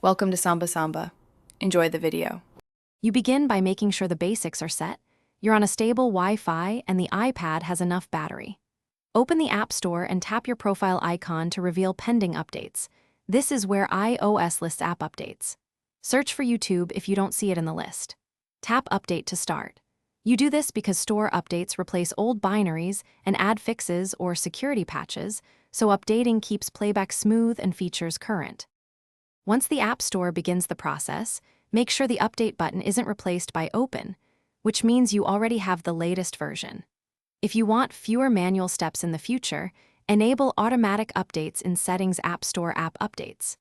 Welcome to Samba Samba. Enjoy the video. You begin by making sure the basics are set, you're on a stable Wi-Fi, and the iPad has enough battery. Open the App Store and tap your profile icon to reveal pending updates. This is where iOS lists app updates. Search for YouTube if you don't see it in the list. Tap Update to start. You do this because store updates replace old binaries and add fixes or security patches, so updating keeps playback smooth and features current. Once the App Store begins the process, make sure the Update button isn't replaced by Open, which means you already have the latest version. If you want fewer manual steps in the future, enable automatic updates in Settings App Store App Updates.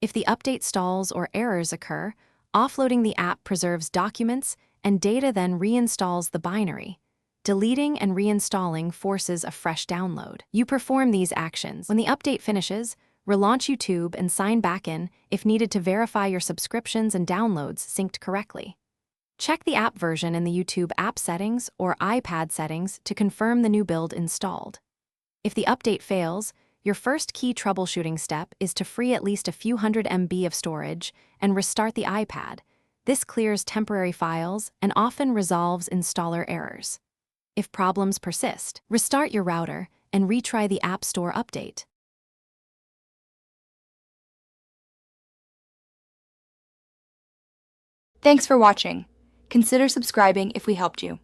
If the update stalls or errors occur, offloading the app preserves documents and data then reinstalls the binary. Deleting and reinstalling forces a fresh download. You perform these actions. When the update finishes, relaunch YouTube and sign back in if needed to verify your subscriptions and downloads synced correctly. Check the app version in the YouTube app settings or iPad settings to confirm the new build installed. If the update fails, your first key troubleshooting step is to free at least a few hundred MB of storage and restart the iPad. This clears temporary files and often resolves installer errors. If problems persist, restart your router and retry the App Store update. Thanks for watching. Consider subscribing if we helped you.